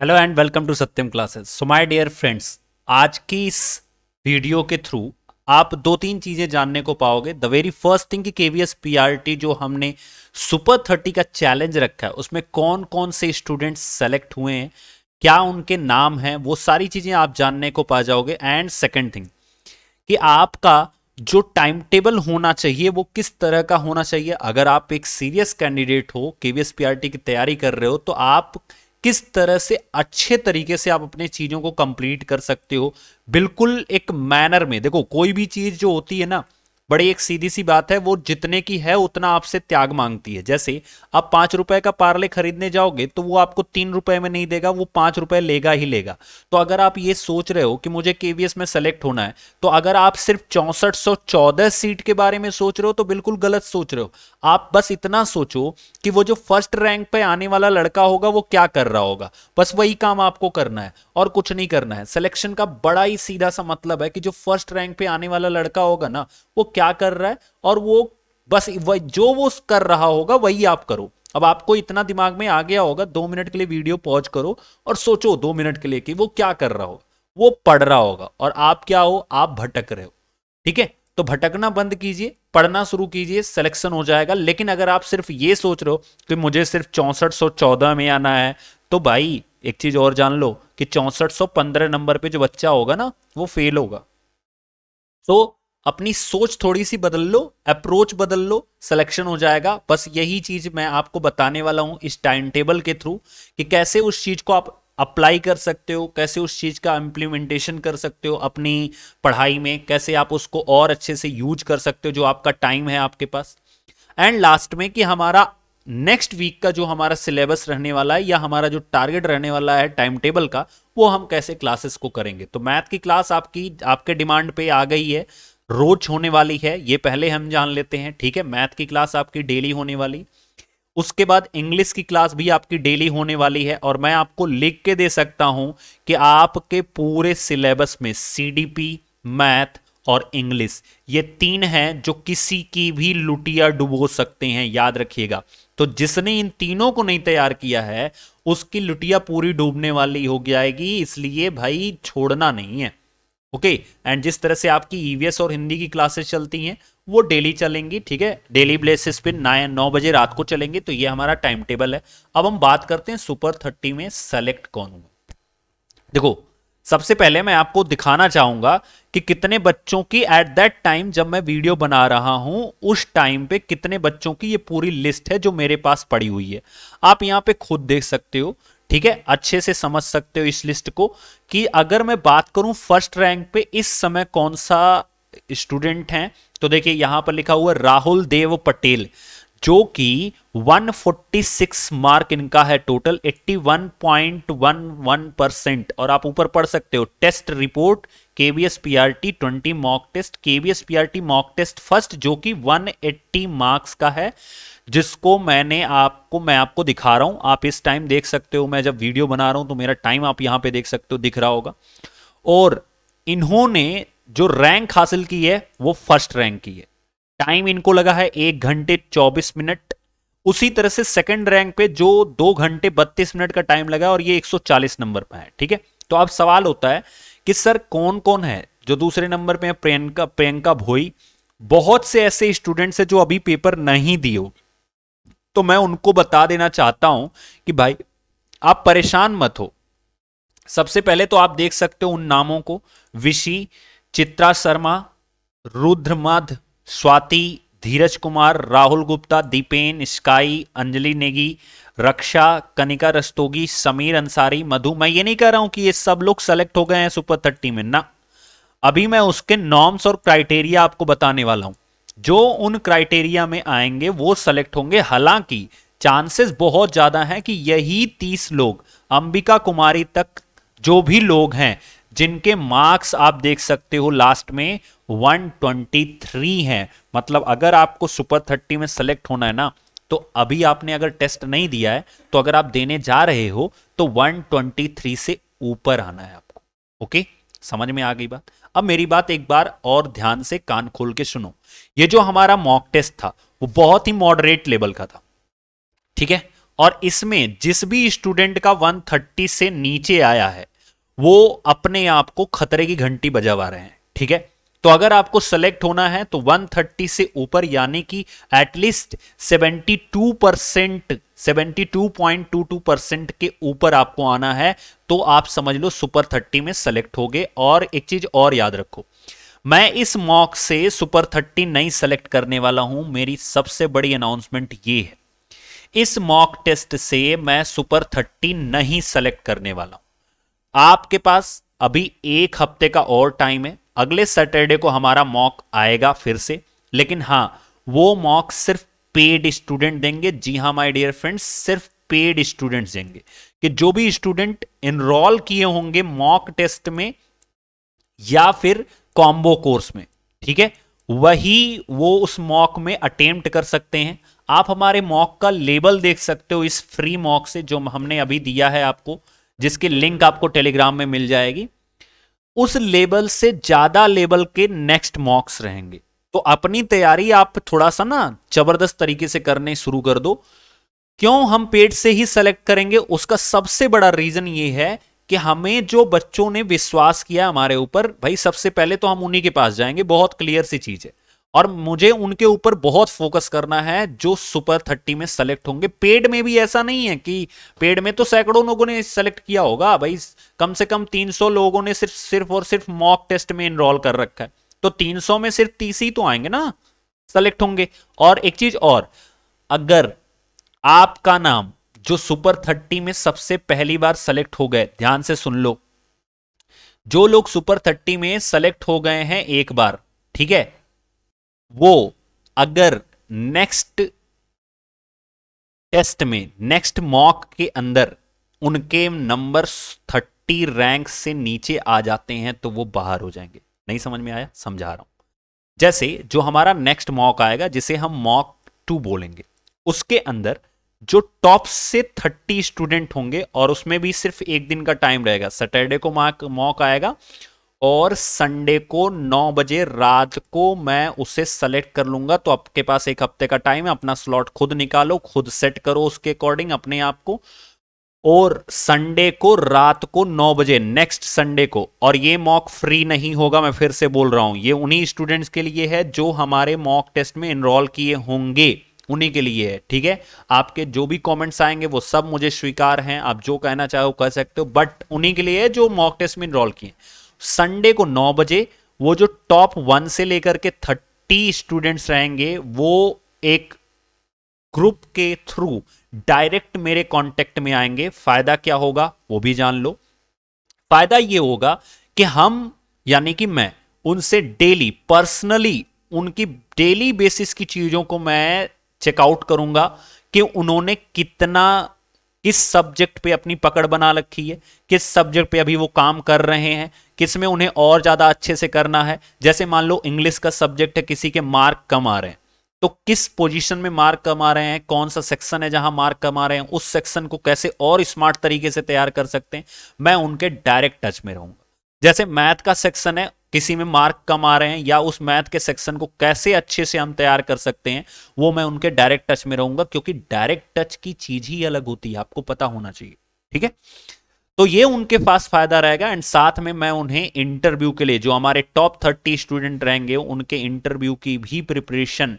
Hello and welcome to Satyam classes. So my dear friends, आज की इस वीडियो के थ्रू आप दो तीन चीजें जानने को पाओगे। द वेरी फर्स्ट थिंग कि केवीएस पीआरटी जो हमने सुपर 30 का चैलेंज रखा है उसमें कौन कौन से स्टूडेंट्स सेलेक्ट हुए हैं, क्या उनके नाम हैं, वो सारी चीजें आप जानने को पा जाओगे। एंड सेकंड थिंग कि आपका जो टाइम टेबल होना चाहिए वो किस तरह का होना चाहिए। अगर आप एक सीरियस कैंडिडेट हो, केवीएस पीआरटी की तैयारी कर रहे हो, तो आप किस तरह से अच्छे तरीके से आप अपने चीजों को कंप्लीट कर सकते हो, बिल्कुल एक मैनर में। देखो, कोई भी चीज जो होती है ना, बड़ी एक सीधी सी बात है, वो जितने की है उतना आपसे त्याग मांगती है। जैसे आप 5 रुपए का पार्ले खरीदने जाओगे तो वो आपको 3 रुपए में नहीं देगा, वो 5 रुपए लेगा ही लेगा। तो अगर आप ये सोच रहे हो कि मुझे केवीएस में सेलेक्ट होना है, तो अगर आप सिर्फ 6414 सीट के बारे में सोच रहे हो तो बिल्कुल गलत सोच रहे हो। आप बस इतना सोचो कि वो जो फर्स्ट रैंक पे आने वाला लड़का होगा वो क्या कर रहा होगा, बस वही काम आपको करना है और कुछ नहीं करना है। सिलेक्शन का बड़ा ही सीधा सा मतलब है कि जो फर्स्ट रैंक पे आने वाला लड़का होगा ना, वो क्या कर रहा है, और वो बस जो वो कर रहा होगा वही आप करो। अब आपको इतना दिमाग में आ गया होगा, 2 मिनट के लिए वीडियो पॉज करो और सोचो 2 मिनट के लिए कि वो क्या कर रहा होगा। वो पढ़ रहा होगा और आप क्या हो, आप भटक रहे हो। ठीक है, तो भटकना बंद कीजिए, पढ़ना शुरू कीजिए, सिलेक्शन हो जाएगा। लेकिन अगर आप सिर्फ ये सोच रहे हो कि मुझे सिर्फ 6414 में आना है, तो भाई एक चीज और जान लो कि 6415 नंबर पे जो बच्चा होगा ना, वो फेल होगा। तो अपनी सोच थोड़ी सी बदल लो, अप्रोच बदल लो, सिलेक्शन हो जाएगा। बस यही चीज मैं आपको बताने वाला हूं इस टाइम टेबल के थ्रू कि कैसे उस चीज को आप अप्लाई कर सकते हो, कैसे उस चीज का इम्प्लीमेंटेशन कर सकते हो अपनी पढ़ाई में, कैसे आप उसको और अच्छे से यूज कर सकते हो जो आपका टाइम है आपके पास। एंड लास्ट में कि हमारा नेक्स्ट वीक का जो हमारा सिलेबस रहने वाला है या हमारा जो टारगेट रहने वाला है टाइम टेबल का, वो हम कैसे क्लासेस को करेंगे। तो मैथ की क्लास आपकी आपके डिमांड पे आ गई है, रोज होने वाली है, ये पहले हम जान लेते हैं। ठीक है, मैथ की क्लास आपकी डेली होने वाली, उसके बाद इंग्लिश की क्लास भी आपकी डेली होने वाली है। और मैं आपको लिख के दे सकता हूं कि आपके पूरे सिलेबस में सीडीपी, मैथ और इंग्लिश, ये तीन हैं जो किसी की भी लुटिया डुबो सकते हैं, याद रखिएगा। तो जिसने इन तीनों को नहीं तैयार किया है उसकी लुटिया पूरी डूबने वाली हो जाएगी, इसलिए भाई छोड़ना नहीं है। ओके, एंड जिस तरह से आपकी ईवीएस और हिंदी की क्लासेस चलती हैं वो डेली चलेंगी। ठीक है, डेली बेसिस पे 9 बजे रात को चलेंगे। तो ये हमारा टाइम टेबल है। अब हम बात करते हैं सुपर 30 में सेलेक्ट कौन हुआ। देखो, सबसे पहले मैं आपको दिखाना चाहूंगा कि कितने बच्चों की एट दैट टाइम जब मैं वीडियो बना रहा हूं उस टाइम पे कितने बच्चों की ये पूरी लिस्ट है जो मेरे पास पड़ी हुई है। आप यहां पे खुद देख सकते हो। ठीक है, अच्छे से समझ सकते हो इस लिस्ट को कि अगर मैं बात करूं फर्स्ट रैंक पे इस समय कौन सा स्टूडेंट है, तो देखिए यहां पर लिखा हुआ राहुल देव पटेल, जो कि 146 मार्क इनका है टोटल, 81.11%। और आप ऊपर पढ़ सकते हो test report KVS PRT 20 mock test, KVS PRT mock test first, जो कि 180 मार्क्स का है, जिसको मैं आपको दिखा रहा हूं। आप इस टाइम देख सकते हो, मैं जब वीडियो बना रहा हूं तो मेरा टाइम आप यहां पे देख सकते हो, दिख रहा होगा। और इन्होंने जो रैंक हासिल की है वो फर्स्ट रैंक की है। टाइम इनको लगा है 1 घंटे 24 मिनट। उसी तरह से सेकंड रैंक पे जो 2 घंटे 32 मिनट का टाइम लगा और ये 140 नंबर पे है। ठीक है, तो अब सवाल होता है कि सर कौन कौन है जो दूसरे नंबर पे है। प्रियंका भोई, बहुत से ऐसे स्टूडेंट्स हैं जो अभी पेपर नहीं दिए, तो मैं उनको बता देना चाहता हूं कि भाई आप परेशान मत हो। सबसे पहले तो आप देख सकते हो उन नामों को, विशी, चित्रा शर्मा, रुद्रमध, स्वाति, धीरज कुमार, राहुल गुप्ता, दीपेन, स्काई, अंजलि नेगी, रक्षा, कनिका रस्तोगी, समीर अंसारी, मधु। मैं ये नहीं कह रहा हूं कि ये सब लोग सेलेक्ट हो गए हैं सुपर 30 में ना, अभी मैं उसके नॉर्म्स और क्राइटेरिया आपको बताने वाला हूं। जो उन क्राइटेरिया में आएंगे वो सेलेक्ट होंगे। हालांकि चांसेस बहुत ज्यादा हैं कि यही 30 लोग, अंबिका कुमारी तक जो भी लोग हैं जिनके मार्क्स आप देख सकते हो लास्ट में 123 हैं, मतलब अगर आपको सुपर 30 में सेलेक्ट होना है ना, तो अभी आपने अगर टेस्ट नहीं दिया है तो अगर आप देने जा रहे हो तो 123 से ऊपर आना है आपको। ओके, समझ में आ गई बात। अब मेरी बात एक बार और ध्यान से कान खोल के सुनो। ये जो हमारा मॉक टेस्ट था वो बहुत ही मॉडरेट लेवल का था। ठीक है, और इसमें जिस भी स्टूडेंट का 130 से नीचे आया है वो अपने आप को खतरे की घंटी बजावा रहे हैं, ठीक है। तो अगर आपको सेलेक्ट होना है तो 130 से ऊपर यानी कि एटलीस्ट 72%, 72.22% के ऊपर आपको आना है, तो आप समझ लो सुपर 30 में सेलेक्ट होगे। और एक चीज और याद रखो, मैं इस मॉक से सुपर 30 नहीं सेलेक्ट करने वाला हूं। मेरी सबसे बड़ी अनाउंसमेंट ये है, इस मॉक टेस्ट से मैं सुपर 30 नहीं सेलेक्ट करने वाला हूं। आपके पास अभी एक हफ्ते का और टाइम है, अगले सैटरडे को हमारा मॉक आएगा फिर से, लेकिन हां वो मॉक सिर्फ पेड स्टूडेंट देंगे। जी हां माय डियर फ्रेंड्स, सिर्फ पेड स्टूडेंट्स देंगे, कि जो भी स्टूडेंट एनरोल किए होंगे मॉक टेस्ट में या फिर कॉम्बो कोर्स में, ठीक है, वही वो उस मॉक में अटेम्प्ट कर सकते हैं। आप हमारे मॉक का लेबल देख सकते हो इस फ्री मॉक से जो हमने अभी दिया है आपको, जिसकी लिंक आपको टेलीग्राम में मिल जाएगी। उस लेवल से ज्यादा लेवल के नेक्स्ट मॉक्स रहेंगे। तो अपनी तैयारी आप थोड़ा सा ना जबरदस्त तरीके से करने शुरू कर दो। क्यों हम पेड से ही सेलेक्ट करेंगे, उसका सबसे बड़ा रीजन ये है कि हमें जो बच्चों ने विश्वास किया हमारे ऊपर, भाई सबसे पहले तो हम उन्हीं के पास जाएंगे, बहुत क्लियर सी चीज है। और मुझे उनके ऊपर बहुत फोकस करना है जो सुपर 30 में सेलेक्ट होंगे। पेड में भी ऐसा नहीं है कि पेड में तो सैकड़ों लोगों ने सेलेक्ट किया होगा भाई, कम से कम 300 लोगों ने सिर्फ और सिर्फ मॉक टेस्ट में एनरोल कर रखा है, तो 300 में सिर्फ 30 ही तो आएंगे ना सेलेक्ट होंगे। और एक चीज और, अगर आपका नाम जो सुपर 30 में सबसे पहली बार सेलेक्ट हो गए, ध्यान से सुन लो, जो लोग सुपर 30 में सेलेक्ट हो गए हैं एक बार, ठीक है, वो अगर नेक्स्ट टेस्ट में, नेक्स्ट मॉक के अंदर उनके नंबर 30 रैंक से नीचे आ जाते हैं तो वो बाहर हो जाएंगे। नहीं समझ में आया? समझा रहा हूं। जैसे जो हमारा नेक्स्ट मॉक आएगा जिसे हम मॉक 2 बोलेंगे, उसके अंदर जो टॉप से 30 स्टूडेंट होंगे, और उसमें भी सिर्फ एक दिन का टाइम रहेगा। सैटरडे को मॉक आएगा और संडे को 9 बजे रात को मैं उसे सेलेक्ट कर लूंगा। तो आपके पास एक हफ्ते का टाइम है, अपना स्लॉट खुद निकालो, खुद सेट करो उसके अकॉर्डिंग अपने आप को। और संडे को रात को 9 बजे, नेक्स्ट संडे को, और ये मॉक फ्री नहीं होगा, मैं फिर से बोल रहा हूं, ये उन्हीं स्टूडेंट्स के लिए है जो हमारे मॉक टेस्ट में एनरोल किए होंगे, उन्हीं के लिए है, ठीक है। आपके जो भी कमेंट्स आएंगे वो सब मुझे स्वीकार हैं, आप जो कहना चाहो कह सकते हो, बट उन्हीं के लिए है जो मॉक टेस्ट में एनरोल किए। संडे को 9 बजे वो जो टॉप 1 से लेकर के 30 स्टूडेंट्स रहेंगे वो एक ग्रुप के थ्रू डायरेक्ट मेरे कांटेक्ट में आएंगे। फायदा क्या होगा वो भी जान लो। फायदा ये होगा कि हम यानी कि मैं उनसे डेली पर्सनली उनकी डेली बेसिस की चीजों को मैं चेकआउट करूंगा कि उन्होंने कितना, किस सब्जेक्ट पे अपनी पकड़ बना रखी है, किस सब्जेक्ट पे अभी वो काम कर रहे हैं, किस में उन्हें और ज्यादा अच्छे से करना है। जैसे मान लो इंग्लिश का सब्जेक्ट है, किसी के मार्क कम आ रहे हैं, तो किस पोजीशन में मार्क कम आ रहे हैं, कौन सा सेक्शन है जहां मार्क कम आ रहे हैं, उस सेक्शन को कैसे और स्मार्ट तरीके से तैयार कर सकते हैं, मैं उनके डायरेक्ट टच में रहूंगा। जैसे मैथ का सेक्शन है, किसी में मार्क कम आ रहे हैं, या उस मैथ के सेक्शन को कैसे अच्छे से हम तैयार कर सकते हैं, वो मैं उनके डायरेक्ट टच में रहूंगा, क्योंकि डायरेक्ट टच की चीज ही अलग होती है, आपको पता होना चाहिए, ठीक है। तो ये उनके पास फायदा रहेगा। एंड साथ में मैं उन्हें इंटरव्यू के लिए, जो हमारे टॉप 30 स्टूडेंट रहेंगे, उनके इंटरव्यू की भी प्रिपरेशन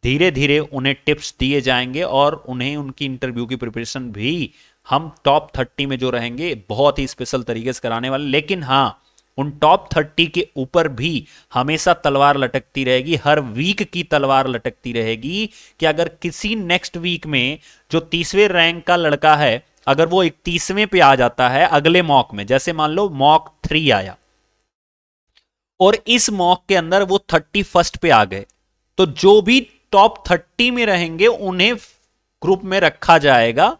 धीरे धीरे उन्हें टिप्स दिए जाएंगे, और उन्हें उनकी इंटरव्यू की प्रिपरेशन भी हम टॉप 30 में जो रहेंगे बहुत ही स्पेशल तरीके से कराने वाले। लेकिन हाँ, उन टॉप 30 के ऊपर भी हमेशा तलवार लटकती रहेगी, हर वीक की तलवार लटकती रहेगी कि अगर किसी नेक्स्ट वीक में जो 30वें रैंक का लड़का है, अगर वो 31वें पे आ जाता है अगले मॉक में, जैसे मान लो मॉक 3 आया और इस मॉक के अंदर वो 31st पे आ गए, तो जो भी टॉप 30 में रहेंगे उन्हें ग्रुप में रखा जाएगा,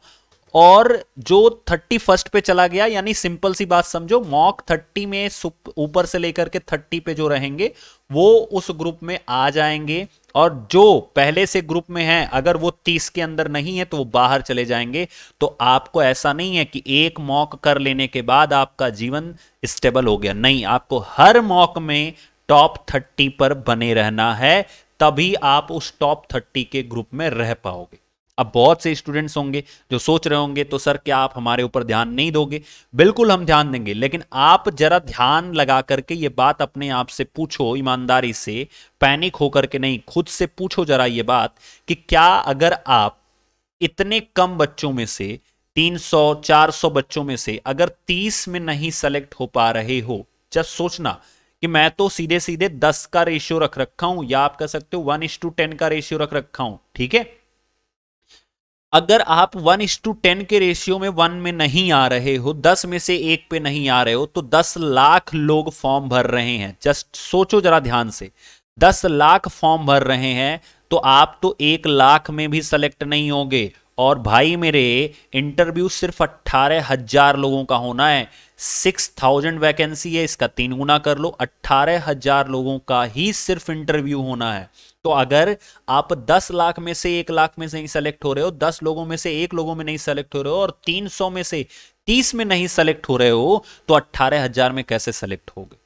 और जो 31st पे चला गया, यानी सिंपल सी बात समझो, मॉक 30 में ऊपर से लेकर के 30 पे जो रहेंगे वो उस ग्रुप में आ जाएंगे, और जो पहले से ग्रुप में हैं अगर वो 30 के अंदर नहीं है तो वो बाहर चले जाएंगे। तो आपको ऐसा नहीं है कि एक मॉक कर लेने के बाद आपका जीवन स्टेबल हो गया, नहीं, आपको हर मॉक में टॉप 30 पर बने रहना है, तभी आप उस टॉप 30 के ग्रुप में रह पाओगे। अब बहुत से स्टूडेंट्स होंगे जो सोच रहे होंगे तो सर क्या आप हमारे ऊपर ध्यान नहीं दोगे? बिल्कुल हम ध्यान देंगे, लेकिन आप जरा ध्यान लगा करके ये बात अपने आप से पूछो, ईमानदारी से, पैनिक होकर के नहीं, खुद से पूछो जरा ये बात कि क्या अगर आप इतने कम बच्चों में से 300-400 बच्चों में से अगर 30 में नहीं सेलेक्ट हो पा रहे हो, जस्ट सोचना कि मैं तो सीधे सीधे 10 का रेशियो रख रखा हूं, या आप कह सकते हो 1:10 का रेशियो रख रखा हूं, ठीक है। अगर आप 1:10 के रेशियो में 1 में नहीं आ रहे हो, 10 में से 1 पे नहीं आ रहे हो, तो 10 लाख लोग फॉर्म भर रहे हैं। जस्ट सोचो जरा ध्यान से, 10 लाख फॉर्म भर रहे हैं, तो आप तो 1 लाख में भी सेलेक्ट नहीं होगे। और भाई मेरे, इंटरव्यू सिर्फ 18,000 लोगों का होना है। 6,000 वैकेंसी है, इसका 3 गुना कर लो, 18,000 लोगों का ही सिर्फ इंटरव्यू होना है। तो अगर आप 10 लाख में से 1 लाख में से नहीं सेलेक्ट हो रहे हो, 10 लोगों में से 1 लोगों में नहीं सेलेक्ट हो रहे हो, और 300 में से 30 में नहीं सेलेक्ट हो रहे हो, तो 18,000 में कैसे सेलेक्ट होगे?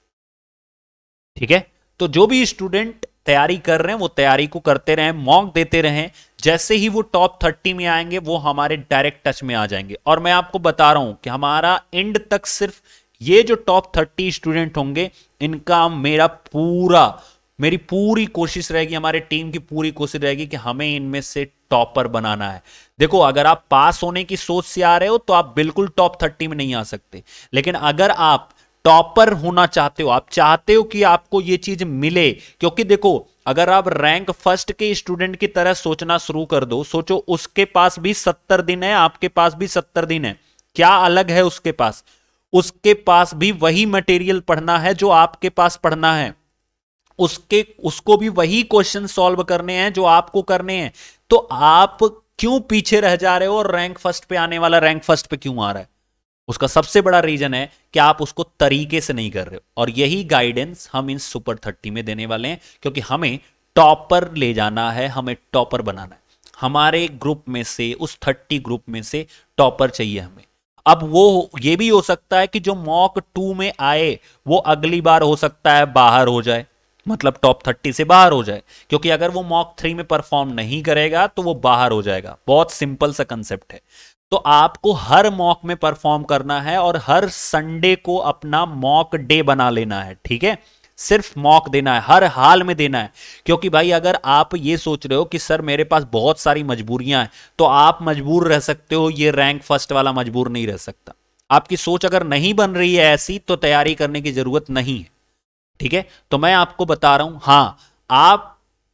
ठीक है, तो जो भी स्टूडेंट तैयारी कर रहे हैं वो तैयारी को करते रहें, मॉक देते रहें। जैसे ही वो टॉप 30 में आएंगे वो हमारे डायरेक्ट टच में आ जाएंगे। और मैं आपको बता रहा हूं कि हमारा एंड तक सिर्फ ये जो टॉप 30 स्टूडेंट होंगे, इनका मेरी पूरी कोशिश रहेगी, हमारे टीम की पूरी कोशिश रहेगी कि हमें इनमें से टॉपर बनाना है। देखो, अगर आप पास होने की सोच से आ रहे हो तो आप बिल्कुल टॉप 30 में नहीं आ सकते, लेकिन अगर आप टॉपर होना चाहते हो, आप चाहते हो कि आपको ये चीज मिले, क्योंकि देखो, अगर आप रैंक फर्स्ट के स्टूडेंट की तरह सोचना शुरू कर दो, सोचो उसके पास भी 70 दिन है, आपके पास भी 70 दिन है, क्या अलग है उसके पास? उसके पास भी वही मटेरियल पढ़ना है जो आपके पास पढ़ना है, उसको भी वही क्वेश्चन सॉल्व करने हैं जो आपको करने हैं। तो आप क्यों पीछे रह जा रहे हो और रैंक फर्स्ट पे आने वाला रैंक फर्स्ट पे क्यों आ रहा है? उसका सबसे बड़ा रीजन है कि आप उसको तरीके से नहीं कर रहे हो। और यही गाइडेंस हम इन सुपर 30 में देने वाले हैं, क्योंकि हमें टॉपर ले जाना है, हमें टॉपर बनाना है। हमारे ग्रुप में से, उस 30 ग्रुप में से टॉपर चाहिए हमें। अब वो ये भी हो सकता है कि जो मॉक 2 में आए वो अगली बार हो सकता है बाहर हो जाए, मतलब टॉप 30 से बाहर हो जाए, क्योंकि अगर वो मॉक 3 में परफॉर्म नहीं करेगा तो वो बाहर हो जाएगा। बहुत सिंपल सा कंसेप्ट है। तो आपको हर मॉक में परफॉर्म करना है और हर संडे को अपना मॉक डे बना लेना है, ठीक है। सिर्फ मॉक देना है, हर हाल में देना है। क्योंकि भाई अगर आप ये सोच रहे हो कि सर मेरे पास बहुत सारी मजबूरियां हैं, तो आप मजबूर रह सकते हो, ये रैंक फर्स्ट वाला मजबूर नहीं रह सकता। आपकी सोच अगर नहीं बन रही है ऐसी, तो तैयारी करने की जरूरत नहीं है, ठीक है। तो मैं आपको बता रहा हूं, हां, आप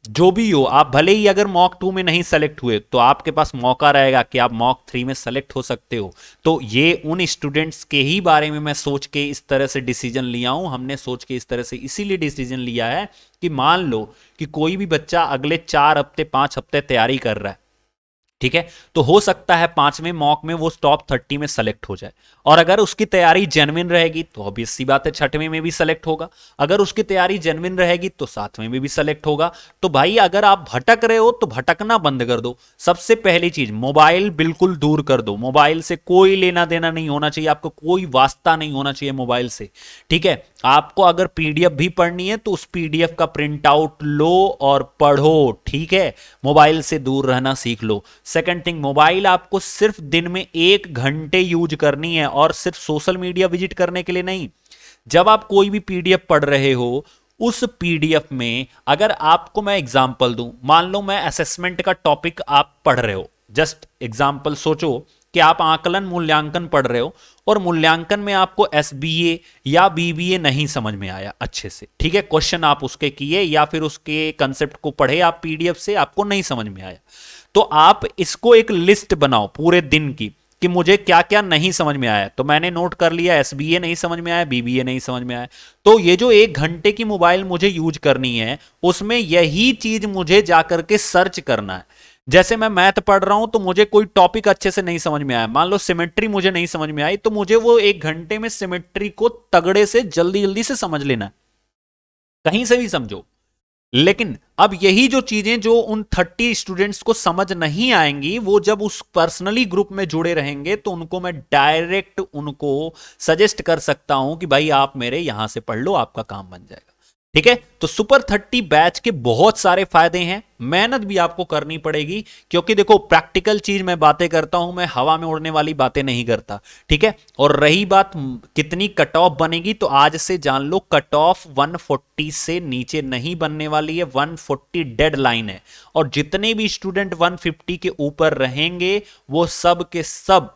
जो भी हो, आप भले ही अगर मॉक 2 में नहीं सेलेक्ट हुए तो आपके पास मौका रहेगा कि आप मॉक 3 में सेलेक्ट हो सकते हो। तो ये उन स्टूडेंट्स के ही बारे में मैं सोच के इस तरह से डिसीजन लिया हूं, हमने सोच के इस तरह से इसीलिए डिसीजन लिया है कि मान लो कि कोई भी बच्चा अगले 4 हफ्ते 5 हफ्ते तैयारी कर रहा है, ठीक है, तो हो सकता है 5वें मॉक में वो टॉप 30 में सेलेक्ट हो जाए। और अगर उसकी तैयारी जेन्युइन रहेगी तो ऑब्वियस सी बात है 6वें में भी सेलेक्ट होगा। अगर उसकी तैयारी जेन्युइन रहेगी तो 7वें में भी सेलेक्ट होगा। तो भाई अगर आप भटक रहे हो तो भटकना बंद कर दो। सबसे पहली चीज, मोबाइल बिल्कुल दूर कर दो। मोबाइल से कोई लेना देना नहीं होना चाहिए, आपको कोई वास्ता नहीं होना चाहिए मोबाइल से, ठीक है। आपको अगर पीडीएफ भी पढ़नी है तो उस पीडीएफ का प्रिंट आउट लो और पढ़ो, ठीक है। मोबाइल से दूर रहना सीख लो। सेकंड थिंग, मोबाइल आपको सिर्फ दिन में 1 घंटे यूज करनी है, और सिर्फ सोशल मीडिया विजिट करने के लिए नहीं। जब आप कोई भी पीडीएफ पढ़ रहे हो, उस पीडीएफ में अगर आपको मैं एग्जांपल दूं, मान लो मैं असेसमेंट का टॉपिक आप पढ़ रहे हो, जस्ट एग्जांपल सोचो कि आप आकलन मूल्यांकन पढ़ रहे हो और मूल्यांकन में आपको एसबीए या बीबीए नहीं समझ में आया अच्छे से, ठीक है। क्वेश्चन आप उसके किए या फिर उसके कंसेप्ट को पढ़े आप पीडीएफ से, आपको नहीं समझ में आया, तो आप इसको एक लिस्ट बनाओ पूरे दिन की कि मुझे क्या क्या नहीं समझ में आया। तो मैंने नोट कर लिया, एसबीए नहीं समझ में आया, बीबीए नहीं समझ में आया, तो ये जो 1 घंटे की मोबाइल मुझे यूज करनी है, उसमें यही चीज मुझे जाकर के सर्च करना है। जैसे मैं मैथ पढ़ रहा हूं तो मुझे कोई टॉपिक अच्छे से नहीं समझ में आया, मान लो सिमेट्री मुझे नहीं समझ में आई, तो मुझे वो 1 घंटे में सिमेट्री को तगड़े से जल्दी जल्दी से समझ लेना है, कहीं से भी समझो। लेकिन अब यही जो चीजें जो उन 30 स्टूडेंट्स को समझ नहीं आएंगी, वो जब उस पर्सनली ग्रुप में जुड़े रहेंगे तो उनको मैं डायरेक्ट उनको सजेस्ट कर सकता हूं कि भाई आप मेरे यहां से पढ़ लो, आपका काम बन जाएगा। ठीक है। तो सुपर 30 बैच के बहुत सारे फायदे हैं, मेहनत भी आपको करनी पड़ेगी, क्योंकि देखो प्रैक्टिकल चीज मैं बातें करता हूं, मैं हवा में उड़ने वाली बातें नहीं करता। ठीक है। और रही बात कितनी कट ऑफ बनेगी, तो आज से जान लो कट ऑफ 140 से नीचे नहीं बनने वाली है, 140 डेड लाइन है। और जितने भी स्टूडेंट 150 के ऊपर रहेंगे वो सब के सब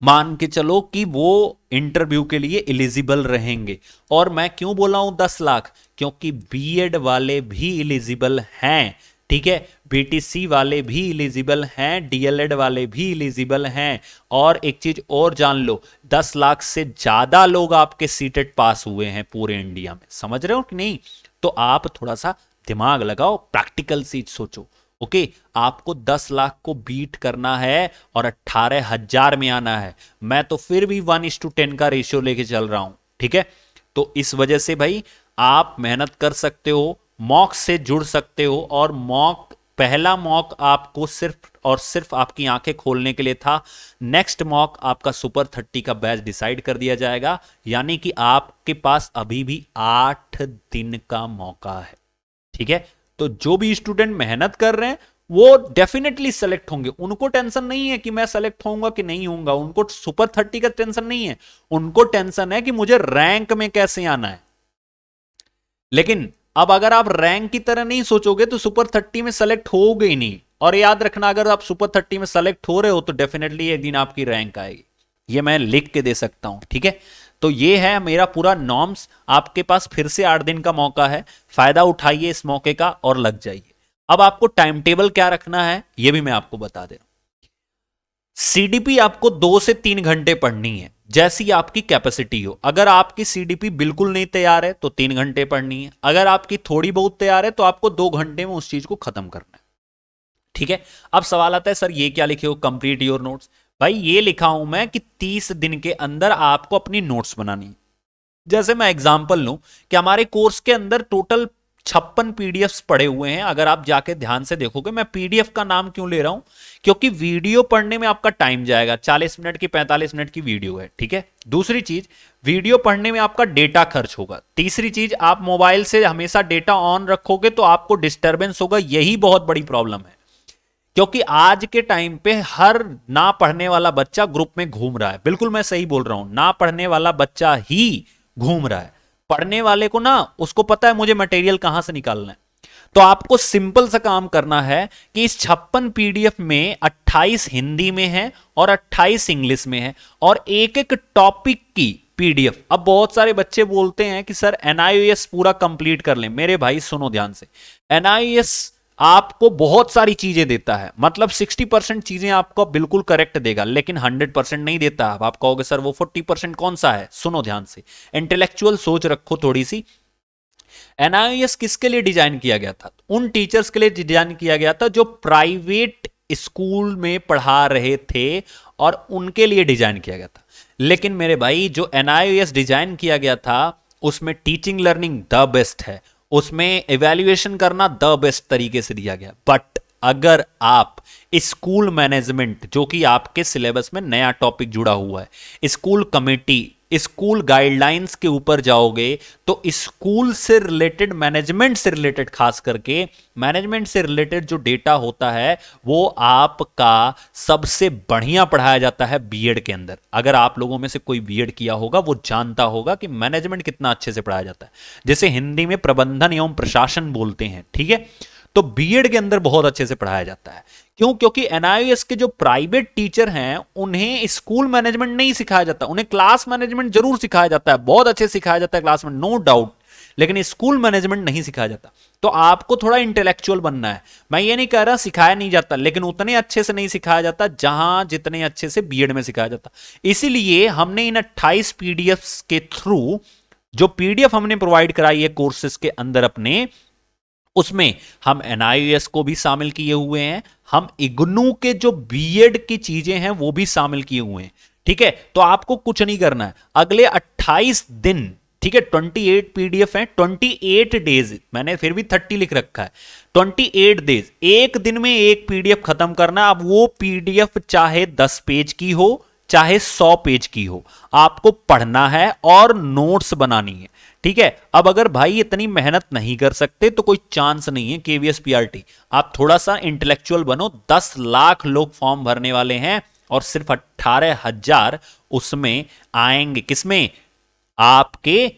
मान के चलो कि वो इंटरव्यू के लिए एलिजिबल रहेंगे। और मैं क्यों बोला हूं 10 लाख, क्योंकि बीएड वाले भी एलिजिबल हैं। ठीक है। बीटीसी वाले भी एलिजिबल हैं, डीएलएड वाले भी एलिजिबल हैं। और एक चीज और जान लो, 10 लाख से ज्यादा लोग आपके सीटेट पास हुए हैं पूरे इंडिया में, समझ रहे हो कि नहीं। तो आप थोड़ा सा दिमाग लगाओ, प्रैक्टिकल चीज सोचो। ओके, आपको 10 लाख को बीट करना है और 18,000 में आना है। मैं तो फिर भी 1:10 का रेशियो लेके चल रहा हूं। ठीक है। तो इस वजह से भाई आप मेहनत कर सकते हो, मॉक से जुड़ सकते हो। और मॉक, पहला मॉक आपको सिर्फ और सिर्फ आपकी आंखें खोलने के लिए था। नेक्स्ट मॉक आपका सुपर 30 का बैच डिसाइड कर दिया जाएगा, यानी कि आपके पास अभी भी 8 दिन का मौका है। ठीक है। तो जो भी स्टूडेंट मेहनत कर रहे हैं वो डेफिनेटली सेलेक्ट होंगे। उनको टेंशन नहीं है कि मैं सेलेक्ट होऊंगा कि नहीं होऊंगा, उनको सुपर 30 का टेंशन नहीं है, उनको टेंशन है कि मुझे रैंक में कैसे आना है। लेकिन अब अगर आप रैंक की तरह नहीं सोचोगे तो सुपर 30 में सेलेक्ट होगे ही नहीं। और याद रखना, अगर आप सुपर 30 में सेलेक्ट हो रहे हो तो डेफिनेटली एक दिन आपकी रैंक आएगी, ये मैं लिख के दे सकता हूं। ठीक है। तो ये है मेरा पूरा नॉर्म्स। आपके पास फिर से 8 दिन का मौका है, फायदा उठाइए इस मौके का और लग जाइए। अब आपको टाइम टेबल क्या रखना है ये भी मैं आपको बता दे रहा हूं। सीडीपी आपको 2 से 3 घंटे पढ़नी है, जैसी आपकी कैपेसिटी हो। अगर आपकी सीडीपी बिल्कुल नहीं तैयार है तो 3 घंटे पढ़नी है, अगर आपकी थोड़ी बहुत तैयार है तो आपको 2 घंटे में उस चीज को खत्म करना है। ठीक है। अब सवाल आता है सर ये क्या लिखे हो, कंप्लीट योर नोट्स। भाई ये लिखा हूं मैं कि 30 दिन के अंदर आपको अपनी नोट्स बनानी। जैसे मैं एग्जांपल लूं कि हमारे कोर्स के अंदर टोटल 56 पीडीएफ्स पड़े हुए हैं। अगर आप जाके ध्यान से देखोगे, मैं पीडीएफ का नाम क्यों ले रहा हूं, क्योंकि वीडियो पढ़ने में आपका टाइम जाएगा, 40 मिनट की 45 मिनट की वीडियो है। ठीक है। दूसरी चीज, वीडियो पढ़ने में आपका डेटा खर्च होगा। तीसरी चीज, आप मोबाइल से हमेशा डेटा ऑन रखोगे तो आपको डिस्टर्बेंस होगा, यही बहुत बड़ी प्रॉब्लम है। क्योंकि आज के टाइम पे हर ना पढ़ने वाला बच्चा ग्रुप में घूम रहा है। बिल्कुल मैं सही बोल रहा हूं, ना पढ़ने वाला बच्चा ही घूम रहा है। पढ़ने वाले को ना, उसको पता है मुझे मटेरियल कहां से निकालना है। तो आपको सिंपल सा काम करना है कि इस 56 पीडीएफ में 28 हिंदी में है और 28 इंग्लिश में है, और एक एक टॉपिक की पीडीएफ। अब बहुत सारे बच्चे बोलते हैं कि सर एनआईओएस पूरा कंप्लीट कर लें। मेरे भाई सुनो ध्यान से, एनआईओएस आपको बहुत सारी चीजें देता है, मतलब 60% चीजें आपको बिल्कुल करेक्ट देगा, लेकिन 100% नहीं देता। आप कहोगे सर वो 40% कौन सा है, सुनो ध्यान से, इंटेलेक्चुअल सोच रखो थोड़ी सी। एनआईओएस किसके लिए डिजाइन किया गया था? उन टीचर्स के लिए डिजाइन किया गया था जो प्राइवेट स्कूल में पढ़ा रहे थे, और उनके लिए डिजाइन किया गया था। लेकिन मेरे भाई जो एनआईओएस डिजाइन किया गया था उसमें टीचिंग लर्निंग द बेस्ट है, उसमें इवैल्यूएशन करना द बेस्ट तरीके से दिया गया। बट अगर आप स्कूल मैनेजमेंट, जो कि आपके सिलेबस में नया टॉपिक जुड़ा हुआ है, स्कूल कमेटी, स्कूल गाइडलाइंस के ऊपर जाओगे तो स्कूल से रिलेटेड, मैनेजमेंट से रिलेटेड, खास करके मैनेजमेंट से रिलेटेड जो डेटा होता है वो आपका सबसे बढ़िया पढ़ाया जाता है बीएड के अंदर। अगर आप लोगों में से कोई बीएड किया होगा वो जानता होगा कि मैनेजमेंट कितना अच्छे से पढ़ाया जाता है, जैसे हिंदी में प्रबंधन एवं प्रशासन बोलते हैं। ठीक है। तो बीएड के अंदर बहुत अच्छे से पढ़ाया जाता है। क्यों? क्योंकि एनआईओएस के जो प्राइवेट टीचर हैं उन्हें स्कूल मैनेजमेंट नहीं सिखाया जाता, उन्हें क्लास मैनेजमेंट जरूर सिखाया जाता है, बहुत अच्छे से सिखाया जाता है क्लास में, नो डाउट, लेकिन स्कूल मैनेजमेंट नहीं सिखाया जाता। तो आपको थोड़ा इंटेलेक्चुअल बनना है। मैं ये नहीं कह रहा सिखाया नहीं जाता, लेकिन उतने अच्छे से नहीं सिखाया जाता जहां जितने अच्छे से बीएड में सिखाया जाता। इसीलिए हमने इन 28 पीडीएफ के थ्रू, जो पीडीएफ हमने प्रोवाइड कराई है कोर्सेज के अंदर अपने, उसमें हम एनआईओएस को भी शामिल किए हुए हैं, हम इग्नू के जो बीएड की चीजें हैं वो भी शामिल किए हुए हैं। ठीक है। तो आपको कुछ नहीं करना है, अगले 28 दिन, ठीक है, 28 पीडीएफ है, 28 डेज, मैंने फिर भी 30 लिख रखा है, 28 डेज, एक दिन में एक पीडीएफ खत्म करना। अब वो पीडीएफ चाहे 10 पेज की हो, चाहे 100 पेज की हो, आपको पढ़ना है और नोट्स बनानी है। ठीक है, अब अगर भाई इतनी मेहनत नहीं कर सकते तो कोई चांस नहीं है केवीएस पीआरटी। आप थोड़ा सा इंटेलेक्चुअल बनो। 10 लाख लोग फॉर्म भरने वाले हैं और सिर्फ 18,000 उसमें आएंगे। किसमें? आपके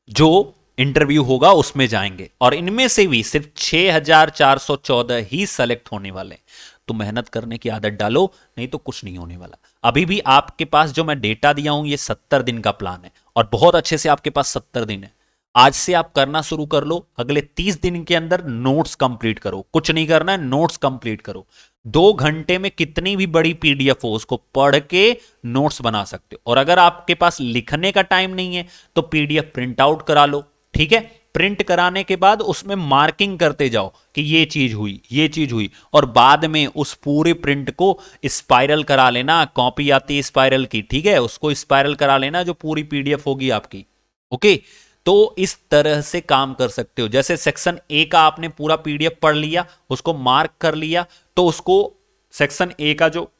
जो इंटरव्यू होगा उसमें जाएंगे, और इनमें से भी सिर्फ 6,414 ही सेलेक्ट होने वाले। तो मेहनत करने की आदत डालो, नहीं तो कुछ नहीं होने वाला। अभी भी आपके पास जो मैं डेटा दिया हूं ये 70 दिन का प्लान है, और बहुत अच्छे से आपके पास 70 दिन है। आज से आप करना शुरू कर लो। अगले 30 दिन के अंदर नोट्स कंप्लीट करो, कुछ नहीं करना है, नोट्स कंप्लीट करो। 2 घंटे में कितनी भी बड़ी पीडीएफ हो उसको पढ़ के नोट्स बना सकते हो। और अगर आपके पास लिखने का टाइम नहीं है तो पीडीएफ प्रिंट आउट करा लो। ठीक है, प्रिंट कराने के बाद उसमें मार्किंग करते जाओ कि ये चीज हुई, ये चीज हुई, और बाद में उस पूरे प्रिंट को स्पाइरल करा लेना। कॉपी आती है स्पाइरल की, ठीक है, उसको स्पाइरल करा लेना जो पूरी पीडीएफ होगी आपकी। ओके, तो इस तरह से काम कर सकते हो। जैसे सेक्शन ए का आपने पूरा पीडीएफ पढ़ लिया, उसको मार्क कर लिया, तो उसको सेक्शन ए का जो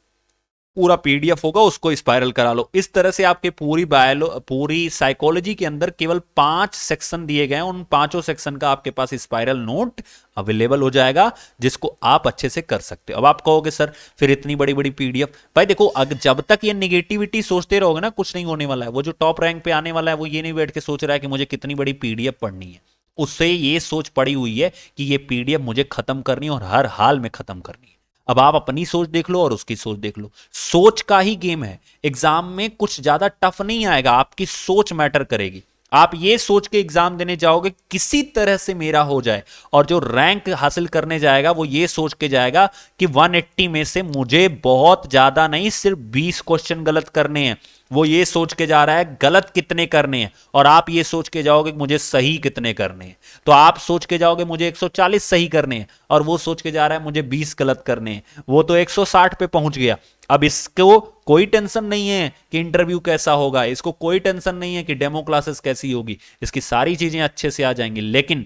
पूरा पीडीएफ होगा उसको स्पाइरल करा लो। इस तरह से आपके पूरी साइकोलॉजी के अंदर केवल 5 सेक्शन दिए गए हैं, उन 5 सेक्शन का आपके पास स्पाइरल नोट अवेलेबल हो जाएगा, जिसको आप अच्छे से कर सकते हो। अब आप कहोगे सर फिर इतनी बड़ी बड़ी पीडीएफ। भाई देखो, जब तक ये नेगेटिविटी सोचते रहोगे ना, कुछ नहीं होने वाला है। वो जो टॉप रैंक पे आने वाला है वो ये नहीं बैठ के सोच रहा है कि मुझे कितनी बड़ी पीडीएफ पढ़नी है। उससे ये सोच पड़ी हुई है कि ये पीडीएफ मुझे खत्म करनी है और हर हाल में खत्म करनी है। अब आप अपनी सोच देख लो और उसकी सोच देख लो। सोच का ही गेम है। एग्जाम में कुछ ज्यादा टफ नहीं आएगा, आपकी सोच मैटर करेगी। आप ये सोच के एग्जाम देने जाओगे किसी तरह से मेरा हो जाए, और जो रैंक हासिल करने जाएगा वो ये सोच के जाएगा कि 180 में से मुझे बहुत ज्यादा नहीं, सिर्फ 20 क्वेश्चन गलत करने हैं। वो ये सोच के जा रहा है गलत कितने करने हैं, और आप ये सोच के जाओगे मुझे सही कितने करने हैं। तो आप सोच के जाओगे मुझे 140 सही करने हैं, और वो सोच के जा रहा है मुझे 20 गलत करने हैं। वो तो 160 पे पहुंच गया। अब इसको कोई टेंशन नहीं है कि इंटरव्यू कैसा होगा, इसको कोई टेंशन नहीं है कि डेमो क्लासेस कैसी होगी, इसकी सारी चीजें अच्छे से आ जाएंगी। लेकिन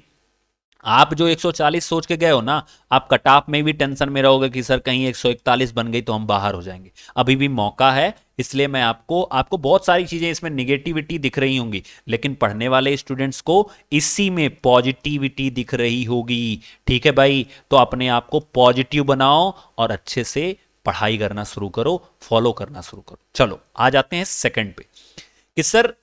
आप जो 140 सोच के गए हो ना, आप कट ऑफ में भी टेंशन में रहोगे कि सर कहीं 141 बन गई तो हम बाहर हो जाएंगे। अभी भी मौका है, इसलिए मैं आपको बहुत सारी चीजें इसमें निगेटिविटी दिख रही होंगी, लेकिन पढ़ने वाले स्टूडेंट्स को इसी में पॉजिटिविटी दिख रही होगी। ठीक है भाई, तो अपने आप को पॉजिटिव बनाओ और अच्छे से पढ़ाई करना शुरू करो, फॉलो करना शुरू करो। चलो आ जाते हैं सेकंड पे कि सर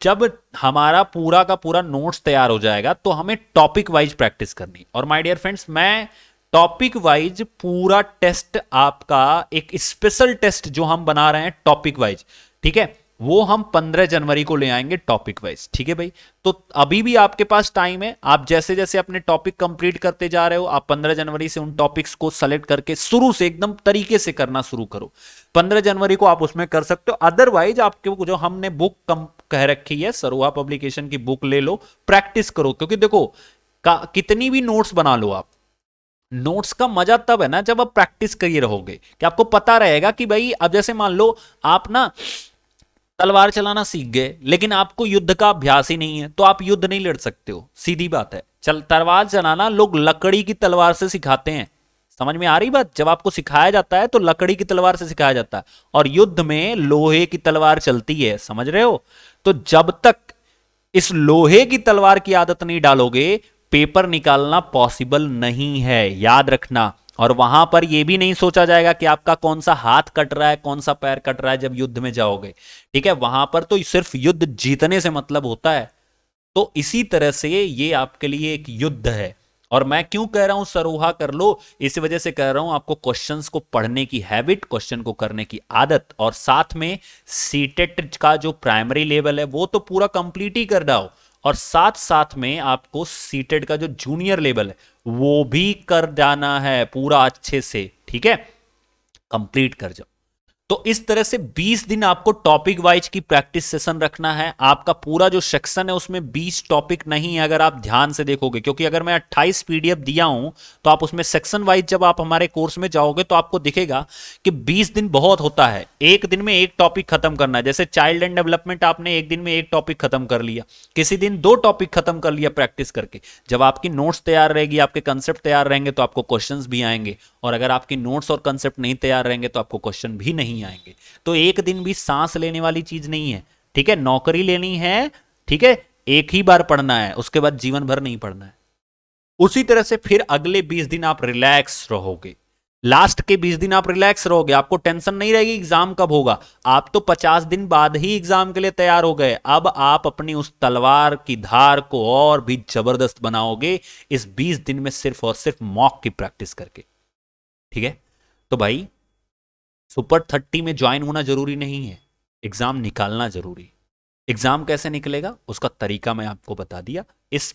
जब हमारा पूरा का पूरा नोट्स तैयार हो जाएगा तो हमें टॉपिक वाइज प्रैक्टिस करनी। और माय डियर फ्रेंड्स, मैं टॉपिक वाइज पूरा टेस्ट, आपका एक स्पेशल टेस्ट जो हम बना रहे हैं टॉपिक वाइज, ठीक है, वो हम 15 जनवरी को ले आएंगे टॉपिक वाइज। ठीक है भाई, तो अभी भी आपके पास टाइम है। आप जैसे जैसे अपने टॉपिक कंप्लीट करते जा रहे हो, आप 15 जनवरी से उन टॉपिक्स को सेलेक्ट करके शुरू से एकदम तरीके से करना शुरू करो। 15 जनवरी को आप उसमें कर सकते हो। अदरवाइज आपके जो हमने बुक कह रखी है, सरोहा पब्लिकेशन की बुक ले लो, प्रैक्टिस करो। क्योंकि देखो कितनी भी नोट्स बना लो आप, नोट्स का मजा तब है ना जब आप प्रैक्टिस करिए रहोगे, कि आपको पता रहेगा कि भाई अब जैसे मान लो आप ना तलवार चलाना सीख गए, लेकिन आपको युद्ध का अभ्यास ही नहीं है, तो आप युद्ध नहीं लड़ सकते हो। सीधी बात है। तलवार चलाना लोग लकड़ी की तलवार से सिखाते हैं। समझ में आ रही बात? जब आपको सिखाया जाता है तो लकड़ी की तलवार से सिखाया जाता है, और युद्ध में लोहे की तलवार चलती है। समझ रहे हो? तो जब तक इस लोहे की तलवार की आदत नहीं डालोगे, पेपर निकालना पॉसिबल नहीं है, याद रखना। और वहां पर यह भी नहीं सोचा जाएगा कि आपका कौन सा हाथ कट रहा है, कौन सा पैर कट रहा है जब युद्ध में जाओगे। ठीक है, वहां पर तो सिर्फ युद्ध जीतने से मतलब होता है। तो इसी तरह से ये आपके लिए एक युद्ध है। और मैं क्यों कह रहा हूं सरोहा कर लो, इस वजह से कह रहा हूं आपको क्वेश्चंस को पढ़ने की हैबिट, क्वेश्चन को करने की आदत, और साथ में सीटेट का जो प्राइमरी लेवल है वो तो पूरा कंप्लीट ही कर जाओ, और साथ साथ में आपको सीटेट का जो जूनियर लेवल है वो भी कर जाना है पूरा अच्छे से। ठीक है, कंप्लीट कर जाओ। तो इस तरह से 20 दिन आपको टॉपिक वाइज की प्रैक्टिस सेशन रखना है। आपका पूरा जो सेक्शन है उसमें 20 टॉपिक नहीं है, अगर आप ध्यान से देखोगे, क्योंकि अगर मैं 28 पीडीएफ दिया हूं तो आप उसमें सेक्शन वाइज जब आप हमारे कोर्स में जाओगे तो आपको दिखेगा कि 20 दिन बहुत होता है। एक दिन में एक टॉपिक खत्म करना है। जैसे चाइल्ड एंड डेवलपमेंट आपने एक दिन में एक टॉपिक खत्म कर लिया, किसी दिन 2 टॉपिक खत्म कर लिया प्रैक्टिस करके। जब आपकी नोट्स तैयार रहेगी, आपके कंसेप्ट तैयार रहेंगे, तो आपको क्वेश्चंस भी आएंगे। और अगर आपकी नोट्स और कंसेप्ट नहीं तैयार रहेंगे तो आपको क्वेश्चन भी नहीं नहीं आएंगे। तो एक दिन भी सांस लेने वाली चीज नहीं है, ठीक है। नौकरी लेनी है, ठीक है, एक ही बार पढ़ना है, उसके बाद जीवन भर नहीं पढ़ना है। उसी तरह से फिर अगले 20 दिन आप रिलैक्स रहोगे, लास्ट के 20 दिन आप रिलैक्स रहोगे, आपको टेंशन नहीं रहेगी एग्जाम कब होगा। आप तो 50 दिन बाद ही एग्जाम के लिए तैयार हो गए, अब आप अपनी उस तलवार की धार को और भी जबरदस्त बनाओगे इस 20 दिन में सिर्फ और सिर्फ मॉक की प्रैक्टिस करके, ठीक है। तो भाई सुपर 30 में ज्वाइन होना जरूरी नहीं है, एग्जाम निकालना जरूरी। एग्जाम कैसे निकलेगा उसका तरीका मैं आपको बता दिया, इस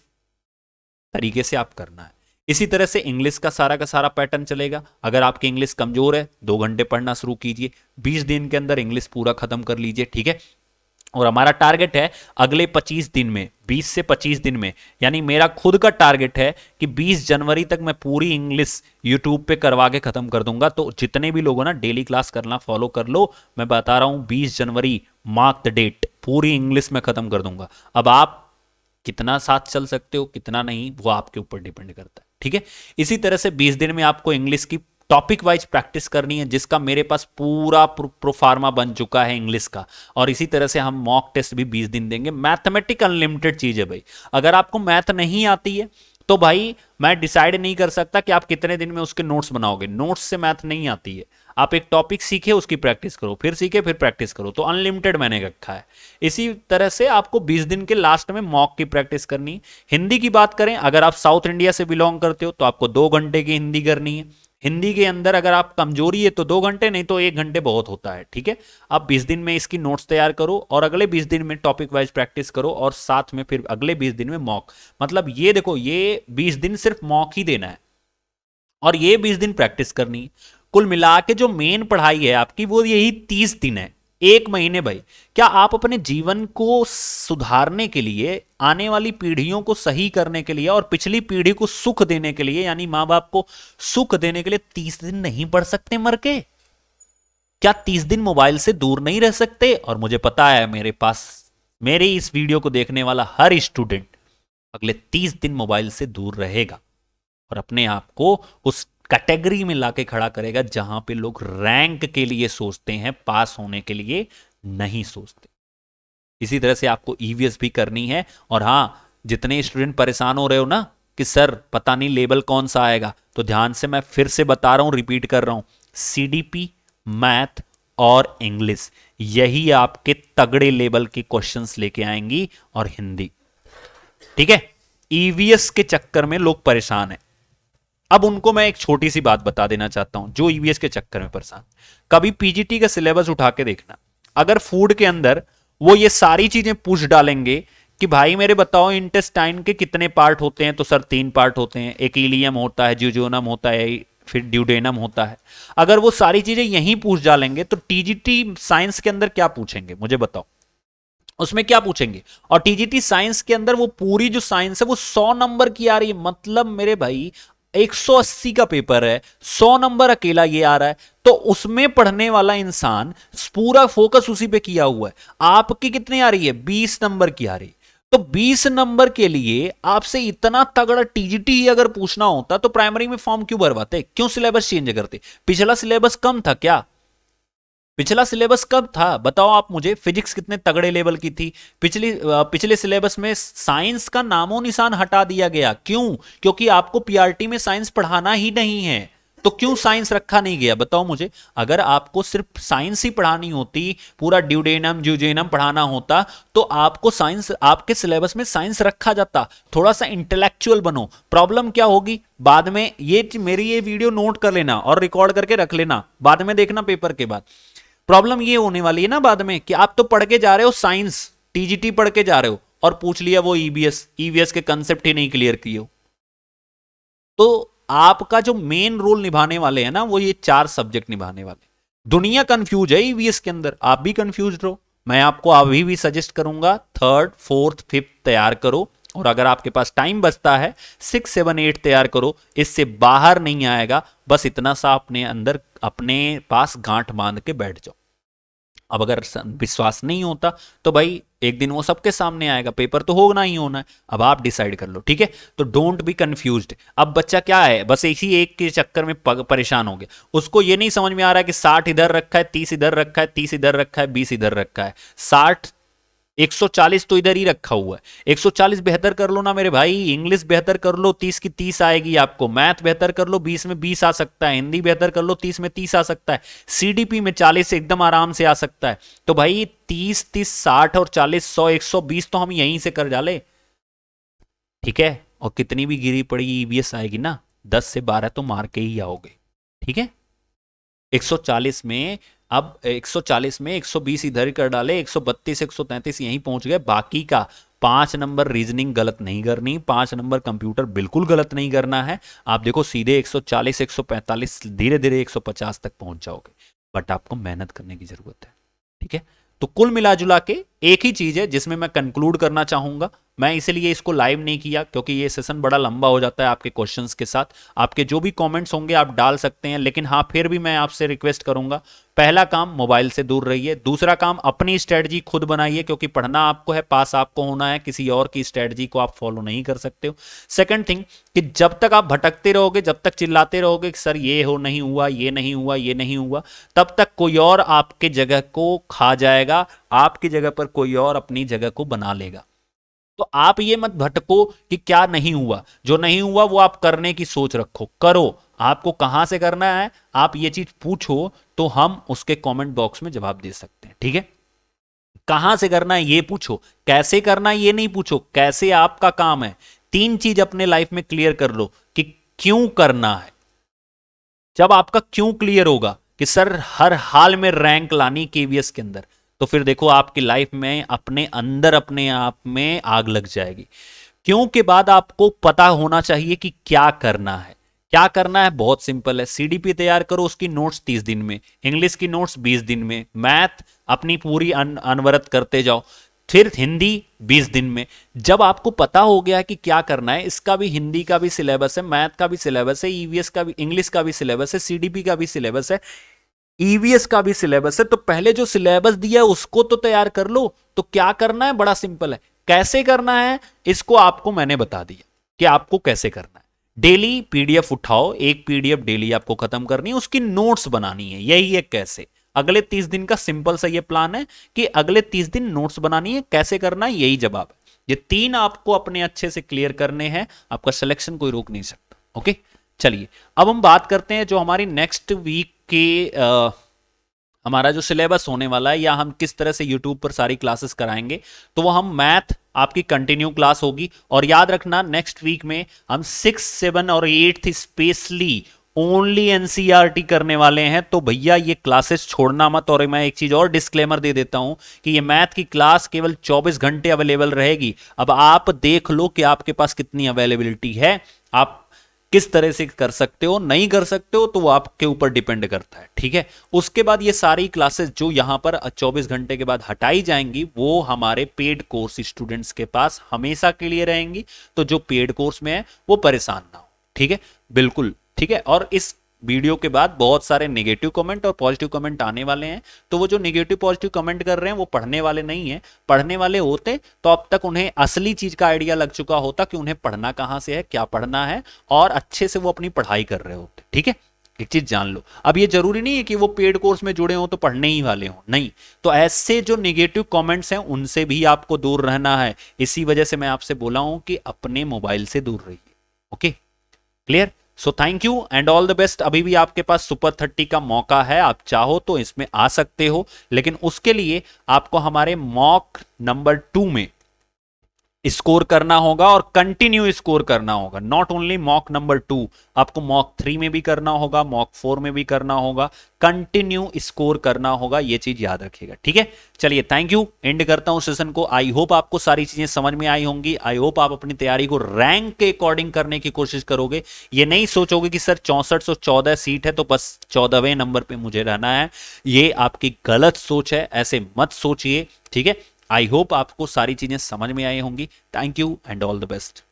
तरीके से आप करना है। इसी तरह से इंग्लिश का सारा पैटर्न चलेगा। अगर आपकी इंग्लिश कमजोर है 2 घंटे पढ़ना शुरू कीजिए, 20 दिन के अंदर इंग्लिश पूरा खत्म कर लीजिए, ठीक है। और हमारा टारगेट है अगले 25 दिन में, 20 से 25 दिन में, यानी मेरा खुद का टारगेट है कि 20 जनवरी तक मैं पूरी इंग्लिश यूट्यूब पे करवा के खत्म कर दूंगा। तो जितने भी लोग हो ना डेली क्लास करना फॉलो कर लो, मैं बता रहा हूं 20 जनवरी मार्क द डेट, पूरी इंग्लिश में खत्म कर दूंगा। अब आप कितना साथ चल सकते हो कितना नहीं वो आपके ऊपर डिपेंड करता है, ठीक है। इसी तरह से 20 दिन में आपको इंग्लिश की टॉपिक वाइज प्रैक्टिस करनी है, जिसका मेरे पास पूरा प्रोफार्मा बन चुका है इंग्लिश का। और इसी तरह से हम मॉक टेस्ट भी 20 दिन देंगे। मैथमेटिक अनलिमिटेड चीज है भाई, अगर आपको मैथ नहीं आती है तो भाई मैं डिसाइड नहीं कर सकता कि आप कितने दिन में उसके नोट्स बनाओगे, नोट्स से मैथ नहीं आती है। आप एक टॉपिक सीखे उसकी प्रैक्टिस करो, फिर सीखे फिर प्रैक्टिस करो, तो अनलिमिटेड मैंने रखा है। इसी तरह से आपको 20 दिन के लास्ट में मॉक की प्रैक्टिस करनी। हिंदी की बात करें, अगर आप साउथ इंडिया से बिलोंग करते हो तो आपको 2 घंटे की हिंदी करनी है। हिंदी के अंदर अगर आप कमजोरी है तो 2 घंटे, नहीं तो 1 घंटे बहुत होता है, ठीक है। आप 20 दिन में इसकी नोट्स तैयार करो और अगले 20 दिन में टॉपिक वाइज प्रैक्टिस करो और साथ में फिर अगले 20 दिन में मॉक। मतलब ये देखो, ये 20 दिन सिर्फ मॉक ही देना है और ये 20 दिन प्रैक्टिस करनी है। कुल मिला के जो मेन पढ़ाई है आपकी वो यही 30 दिन है, 1 महीने। भाई क्या आप अपने जीवन को सुधारने के लिए, आने वाली पीढ़ियों को सही करने के लिए और पिछली पीढ़ी को सुख देने के लिए, यानी मां बाप को सुख देने के लिए 30 दिन नहीं पढ़ सकते मर के? क्या 30 दिन मोबाइल से दूर नहीं रह सकते? और मुझे पता है मेरे पास, मेरे इस वीडियो को देखने वाला हर स्टूडेंट अगले 30 दिन मोबाइल से दूर रहेगा और अपने आप को उस कैटेगरी में लाके खड़ा करेगा जहां पे लोग रैंक के लिए सोचते हैं, पास होने के लिए नहीं सोचते। इसी तरह से आपको ईवीएस भी करनी है। और हां, जितने स्टूडेंट परेशान हो रहे हो ना कि सर पता नहीं लेवल कौन सा आएगा, तो ध्यान से मैं फिर से बता रहा हूं, रिपीट कर रहा हूं, सीडीपी, मैथ और इंग्लिश, यही आपके तगड़े लेवल के क्वेश्चंस लेके आएंगी, और हिंदी, ठीक है। ईवीएस के चक्कर में लोग परेशान हैं। अब उनको मैं एक छोटी सी बात बता देना चाहता हूं, जो ईवीएस के चक्कर में परेशान, कभी पीजीटी का सिलेबस उठा के देखना। अगर फूड के अंदर वो ये सारी चीजें पूछ डालेंगे कि भाई मेरे बताओ इंटेस्टाइन के कितने पार्ट होते हैं, तो सर 3 पार्ट होते हैं, एक इलियम होता है, ज्यूजोनम होता है, फिर ड्यूडेनम होता है। अगर वो सारी चीजें यहीं पूछ डालेंगे तो टीजीटी साइंस के अंदर क्या पूछेंगे मुझे बताओ, उसमें क्या पूछेंगे? और टीजीटी साइंस के अंदर वो पूरी जो साइंस है वो 100 नंबर की आ रही है। मतलब मेरे भाई 180 का पेपर है, 100 नंबर अकेला ये आ रहा है, तो उसमें पढ़ने वाला इंसान पूरा फोकस उसी पे किया हुआ है। आपकी कितनी आ रही है? 20 नंबर की आ रही है। तो 20 नंबर के लिए आपसे इतना तगड़ा टीजीटी ही अगर पूछना होता तो प्राइमरी में फॉर्म क्यों भरवाते? क्यों सिलेबस चेंज करते? पिछला सिलेबस कम था क्या? पिछला सिलेबस कब था बताओ आप मुझे। फिजिक्स कितने तगड़े लेवल की थी। पिछले सिलेबस में साइंस का नामो निशान हटा दिया गया। क्यों? क्योंकि आपको पीआरटी में साइंस पढ़ाना ही नहीं है, तो क्यों साइंस रखा नहीं गया बताओ मुझे। अगर आपको सिर्फ साइंस ही पढ़ानी होती, पूरा ड्यूडेनम ज्यूजेनम पढ़ाना होता, तो आपको साइंस, आपके सिलेबस में साइंस रखा जाता। थोड़ा सा इंटेलेक्चुअल बनो। प्रॉब्लम क्या होगी बाद में, मेरी ये वीडियो नोट कर लेना और रिकॉर्ड करके रख लेना, बाद में देखना पेपर के बाद। प्रॉब्लम ये होने वाली है ना बाद में कि आप तो पढ़ के जा रहे हो साइंस, टीजीटी पढ़ के जा रहे हो, और पूछ लिया वो ईवीएस के कंसेप्ट ही नहीं क्लियर किए हो। तो आपका जो मेन रोल निभाने वाले हैं ना, वो ये 4 सब्जेक्ट निभाने वाले। दुनिया कंफ्यूज है ईवीएस के अंदर, आप भी कंफ्यूज रहो। मैं आपको अभी भी सजेस्ट करूंगा 3rd, 4th, 5th तैयार करो, और अगर आपके पास टाइम बचता है 6, 7, 8 तैयार करो। इससे बाहर नहीं आएगा, बस इतना सा अपने अंदर, अपने पास गांठ बांध के बैठ जाओ। अब अगर विश्वास नहीं होता तो भाई एक दिन वो सबके सामने आएगा, पेपर तो होना ही होना है। अब आप डिसाइड कर लो, ठीक है। तो डोंट बी कंफ्यूज्ड। अब बच्चा क्या है, बस इसी एक के चक्कर में परेशान हो गया, उसको ये नहीं समझ में आ रहा है कि 60 इधर रखा है, 30 इधर रखा है, 30 इधर रखा है, 20 इधर रखा है, 60 140 तो इधर ही रखा हुआ है। 140 बेहतर कर लो ना मेरे भाई, इंग्लिश बेहतर कर लो, 30 की 30 आएगी आपको, मैथ बेहतर कर लो, 20 में 20 आ सकता है, हिंदी बेहतर कर लो, 30 में 30 आ सकता है, सीडीपी में 40 एकदम आराम से आ सकता है। तो भाई 30 30 60 और 40 100 120 तो हम यहीं से कर डाले, ठीक है। और कितनी भी गिरी पड़ी ईवीएस आएगी ना, 10 से 12 तो मार के ही आओगे, ठीक है। 140 में, अब 140 में 120 इधर कर डाले, 132 133 यहीं पहुंच गए। बाकी का 5 नंबर रीजनिंग गलत नहीं करनी, 5 नंबर कंप्यूटर बिल्कुल गलत नहीं करना है। आप देखो सीधे 140 145 धीरे धीरे 150 तक पहुंच जाओगे, बट आपको मेहनत करने की जरूरत है, ठीक है। तो कुल मिला जुला के एक ही चीज है जिसमें मैं कंक्लूड करना चाहूंगा। मैं इसलिए इसको लाइव नहीं किया क्योंकि ये सेशन बड़ा लंबा हो जाता है आपके क्वेश्चंस के साथ। आपके जो भी कमेंट्स होंगे आप डाल सकते हैं, लेकिन हाँ फिर भी मैं आपसे रिक्वेस्ट करूंगा, पहला काम मोबाइल से दूर रहिए, दूसरा काम अपनी स्ट्रेटजी खुद बनाइए, क्योंकि पढ़ना आपको है, पास आपको होना है, किसी और की स्ट्रेटजी को आप फॉलो नहीं कर सकते हो। सेकंड थिंग कि जब तक आप भटकते रहोगे, जब तक चिल्लाते रहोगे कि सर ये हो नहीं हुआ, ये नहीं हुआ, ये नहीं हुआ, तब तक कोई और आपके जगह को खा जाएगा, आपकी जगह पर कोई और अपनी जगह को बना लेगा। तो आप ये मत भटको कि क्या नहीं हुआ, जो नहीं हुआ वो आप करने की सोच रखो, करो। आपको कहां से करना है आप ये चीज पूछो तो हम उसके कमेंट बॉक्स में जवाब दे सकते हैं, ठीक है। कहां से करना है ये पूछो, कैसे करना है ये नहीं पूछो, कैसे आपका काम है। 3 चीज अपने लाइफ में क्लियर कर लो कि क्यों करना है। जब आपका क्यों क्लियर होगा कि सर हर हाल में रैंक लानी केवीएस के अंदर, तो फिर देखो आपकी लाइफ में अपने अंदर अपने आप में आग लग जाएगी। क्यों के बाद आपको पता होना चाहिए कि क्या करना है। क्या करना है बहुत सिंपल है, सीडीपी तैयार करो, उसकी नोट्स 30 दिन में, इंग्लिश की नोट्स 20 दिन में, मैथ अपनी पूरी अनवरत करते जाओ, फिर हिंदी 20 दिन में। जब आपको पता हो गया कि क्या करना है, इसका भी हिंदी का भी सिलेबस है, मैथ का भी सिलेबस है, ईवीएस का भी, इंग्लिश का भी सिलेबस है, सीडीपी का भी सिलेबस है, ईवीएस का भी सिलेबस है, तो पहले जो सिलेबस दिया है उसको तो तैयार कर लो। तो क्या करना है बड़ा सिंपल है, कैसे करना है इसको आपको मैंने बता दिया कि आपको कैसे करना है। डेली पीडीएफ उठाओ, एक पीडीएफ डेली आपको खत्म करनी है, उसकी नोट्स बनानी है, यही है कैसे। अगले 30 दिन का सिंपल सा ये प्लान है कि अगले 30 दिन नोट्स बनानी है, कैसे करना है यही जवाब है। ये 3 आपको अपने अच्छे से क्लियर करने हैं, आपका सिलेक्शन कोई रोक नहीं सकता। ओके चलिए अब हम बात करते हैं जो हमारी नेक्स्ट वीक के हमारा जो सिलेबस होने वाला है, या हम किस तरह से यूट्यूब पर सारी क्लासेस कराएंगे। तो वो हम मैथ आपकी कंटिन्यू क्लास होगी, और याद रखना नेक्स्ट वीक में हम 6, 7 और 8 स्पेशली ओनली एनसीईआरटी करने वाले हैं। तो भैया ये क्लासेस छोड़ना मत। और मैं एक चीज और डिस्क्लेमर दे देता हूं कि ये मैथ की क्लास केवल 24 घंटे अवेलेबल रहेगी। अब आप देख लो कि आपके पास कितनी अवेलेबिलिटी है, आप किस तरह से कर सकते हो, नहीं कर सकते हो तो वो आपके ऊपर डिपेंड करता है, ठीक है। उसके बाद ये सारी क्लासेस जो यहां पर 24 घंटे के बाद हटाई जाएंगी वो हमारे पेड कोर्स स्टूडेंट्स के पास हमेशा के लिए रहेंगी। तो जो पेड कोर्स में है वो परेशान ना हो, ठीक है, बिल्कुल ठीक है। और इस वीडियो के बाद बहुत सारे नेगेटिव कमेंट और पॉजिटिव कमेंट आने वाले हैं, तो वो जो नेगेटिव पॉजिटिव कमेंट कर रहे हैं वो पढ़ने वाले नहीं है। पढ़ने वाले होते तो अब तक उन्हें असली चीज का आइडिया लग चुका होता कि उन्हें पढ़ना कहां से है, क्या पढ़ना है, और अच्छे से वो अपनी पढ़ाई कर रहे होते, ठीक है। एक चीज जान लो, अब ये जरूरी नहीं है कि वो पेड कोर्स में जुड़े हो तो पढ़ने ही वाले हो, नहीं। तो ऐसे जो नेगेटिव कमेंट्स हैं उनसे भी आपको दूर रहना है। इसी वजह से मैं आपसे बोला हूं कि अपने मोबाइल से दूर रहिए। Okay clear. So thank you and all the best. अभी भी आपके पास सुपर 30 का मौका है, आप चाहो तो इसमें आ सकते हो, लेकिन उसके लिए आपको हमारे मॉक नंबर 2 में स्कोर करना होगा और कंटिन्यू स्कोर करना होगा। नॉट ओनली मॉक नंबर 2, आपको मॉक 3 में भी करना होगा, मॉक 4 में भी करना होगा, कंटिन्यू स्कोर करना होगा, ये चीज याद रखिएगा, ठीक है। चलिए थैंक यू, एंड करता हूं सेशन को। आई होप आपको सारी चीजें समझ में आई होंगी। आई होप आप अपनी तैयारी को रैंक के अकॉर्डिंग करने की कोशिश करोगे। ये नहीं सोचोगे कि सर 6414 सीट है तो बस 14वें नंबर पे मुझे रहना है। ये आपकी गलत सोच है, ऐसे मत सोचिए, ठीक है। आई होप आपको सारी चीजें समझ में आई होंगी। Thank you and all the best.